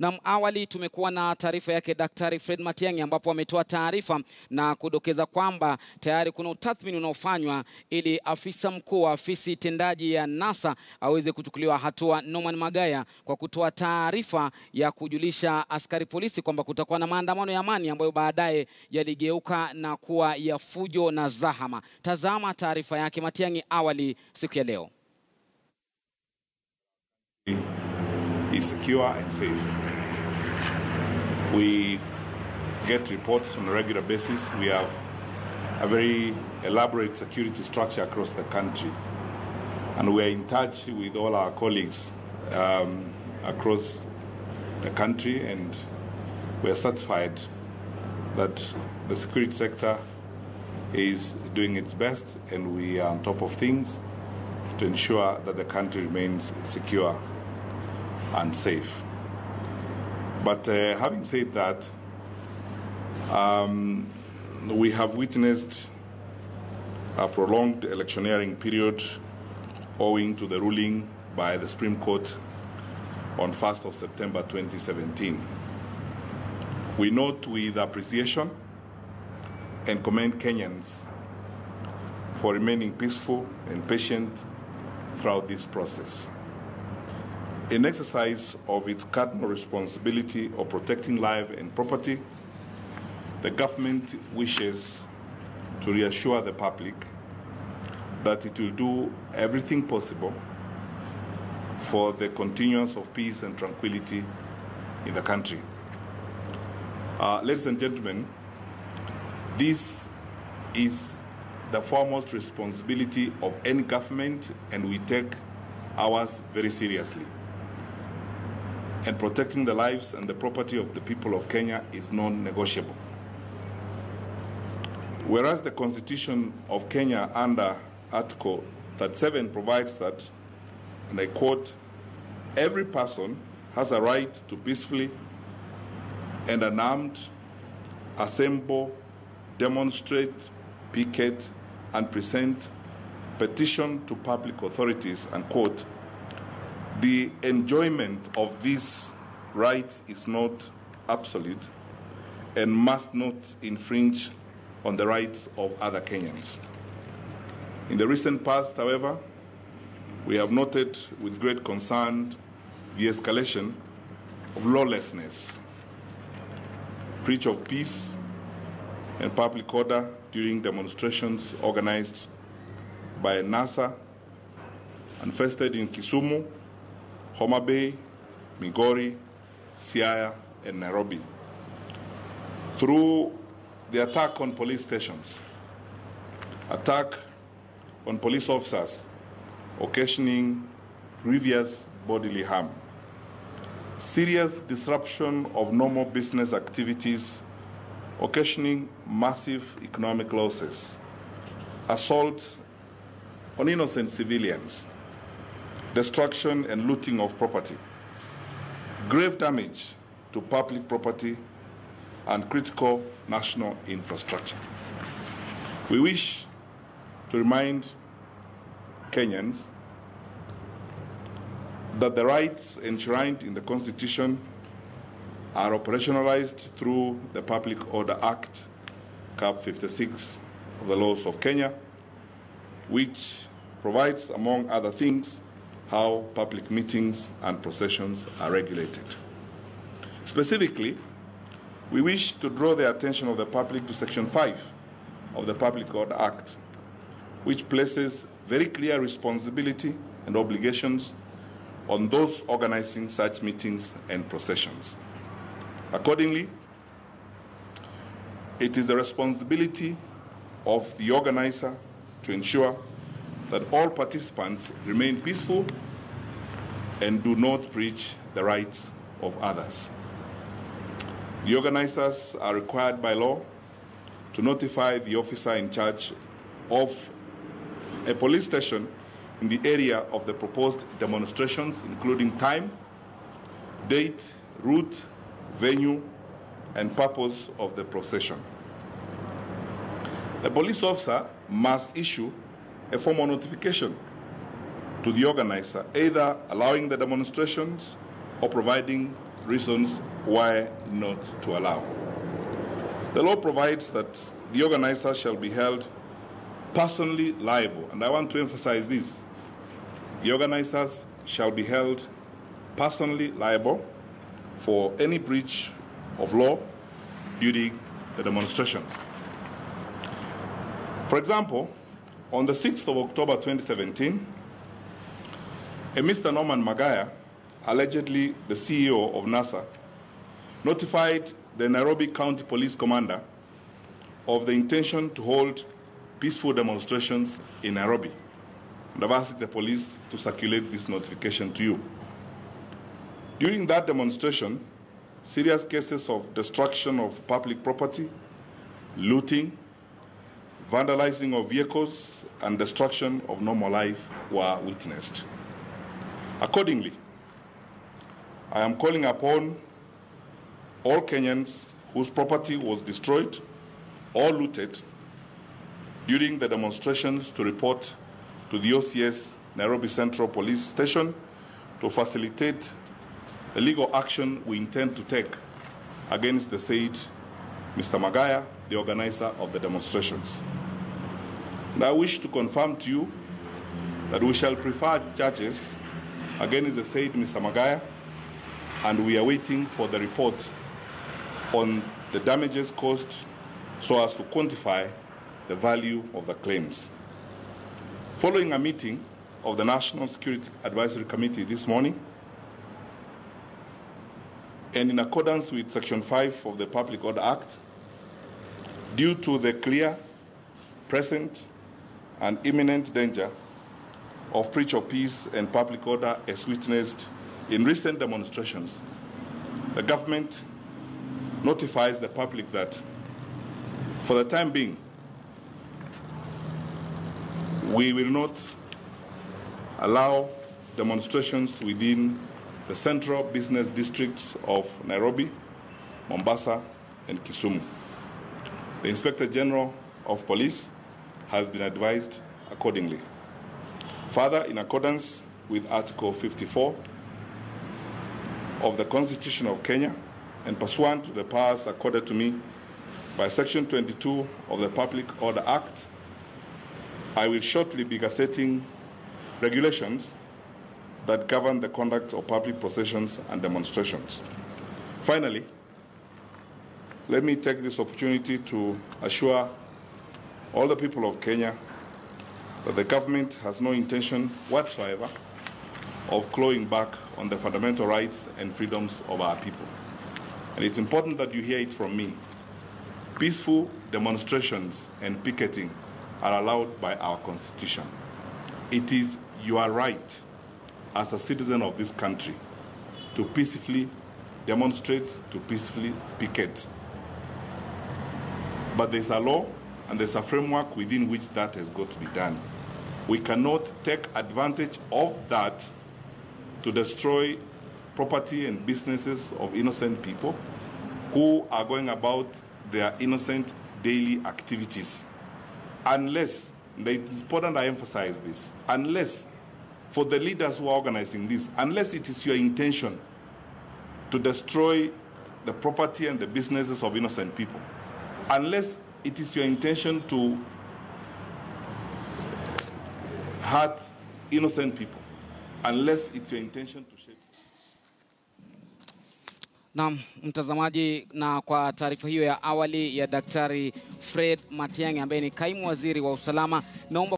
Na awali tumekuwa na taarifa yake Daktari Fred Matiang'i ambapo ametoa taarifa na kudokeza kwamba tayari kuna utathmini unaofanywa ili afisa mkuu wa afisi tendaji ya NASA aweze kuchukuliwa hatua Norman Magaya kwa kutoa taarifa ya kujulisha askari polisi kwamba kutakuwa na maandamano ya amani ambayo baadaye yaligeuka na kuwa ya fujo na zahama. Tazama taarifa yake Matiang'i awali siku ya leo. Is secure and safe. We get reports on a regular basis. We have a very elaborate security structure across the country, and we are in touch with all our colleagues across the country, and we are satisfied that the security sector is doing its best, and we are on top of things to ensure that the country remains secure and safe. But having said that, we have witnessed a prolonged electioneering period owing to the ruling by the Supreme Court on 1st of September 2017. We note with appreciation and commend Kenyans for remaining peaceful and patient throughout this process. In exercise of its cardinal responsibility of protecting life and property, the government wishes to reassure the public that it will do everything possible for the continuance of peace and tranquility in the country. Ladies and gentlemen, this is the foremost responsibility of any government, and we take ours very seriously. And protecting the lives and the property of the people of Kenya is non-negotiable. Whereas the Constitution of Kenya under Article 37 provides that, and I quote, every person has a right to peacefully and unarmed assemble, demonstrate, picket, and present petition to public authorities, unquote, the enjoyment of these rights is not absolute and must not infringe on the rights of other Kenyans. In the recent past, however, we have noted with great concern the escalation of lawlessness, breach of peace and public order during demonstrations organized by NASA, manifested in Kisumu, Homa Bay, Migori, Siaya, and Nairobi. Through the attack on police stations, attack on police officers, occasioning grievous bodily harm, serious disruption of normal business activities, occasioning massive economic losses, assault on innocent civilians, destruction and looting of property, grave damage to public property and critical national infrastructure. We wish to remind Kenyans that the rights enshrined in the Constitution are operationalized through the Public Order Act, Cap 56 of the laws of Kenya, which provides, among other things, how public meetings and processions are regulated. Specifically, we wish to draw the attention of the public to Section 5 of the Public Order Act, which places very clear responsibility and obligations on those organizing such meetings and processions. Accordingly, it is the responsibility of the organizer to ensure that all participants remain peaceful and do not breach the rights of others. The organizers are required by law to notify the officer in charge of a police station in the area of the proposed demonstrations, including time, date, route, venue, and purpose of the procession. The police officer must issue a formal notification to the organizer, either allowing the demonstrations or providing reasons why not to allow. The law provides that the organizer shall be held personally liable, and I want to emphasize this. The organizers shall be held personally liable for any breach of law during the demonstrations. For example, on the 6th of October 2017, a Mr. Norman Magaya, allegedly the CEO of NASA, notified the Nairobi County Police Commander of the intention to hold peaceful demonstrations in Nairobi. And I've asked the police to circulate this notification to you. During that demonstration, serious cases of destruction of public property, looting, vandalizing of vehicles, and destruction of normal life were witnessed. Accordingly, I am calling upon all Kenyans whose property was destroyed or looted during the demonstrations to report to the OCS Nairobi Central Police Station to facilitate the legal action we intend to take against the said Mr. Magaya, the organizer of the demonstrations. And I wish to confirm to you that we shall prefer charges against the said Mr. Magaya, and we are waiting for the report on the damages caused so as to quantify the value of the claims. Following a meeting of the National Security Advisory Committee this morning, and in accordance with Section 5 of the Public Order Act, due to the clear, present, and imminent danger of breach of peace and public order as witnessed in recent demonstrations, the government notifies the public that, for the time being, we will not allow demonstrations within the central business districts of Nairobi, Mombasa, and Kisumu. The Inspector General of Police has been advised accordingly. Further, in accordance with Article 54 of the Constitution of Kenya and pursuant to the powers accorded to me by Section 22 of the Public Order Act, I will shortly be gazetting regulations that govern the conduct of public processions and demonstrations. Finally, let me take this opportunity to assure all the people of Kenya that the government has no intention whatsoever of clawing back on the fundamental rights and freedoms of our people. And it's important that you hear it from me. Peaceful demonstrations and picketing are allowed by our Constitution. It is your right as a citizen of this country to peacefully demonstrate, to peacefully picket. But there's a law and there's a framework within which that has got to be done. We cannot take advantage of that to destroy property and businesses of innocent people who are going about their innocent daily activities. Unless, and it's important I emphasize this, unless, for the leaders who are organizing this, unless it is your intention to destroy the property and the businesses of innocent people, unless it is your intention to hurt innocent people, unless it's your intention to shake. Na mtazamaji, na kwa taarifa hiyo ya awali ya Daktari Fred Matiang'i ambaye ni kaimu waziri wa usalama, naomba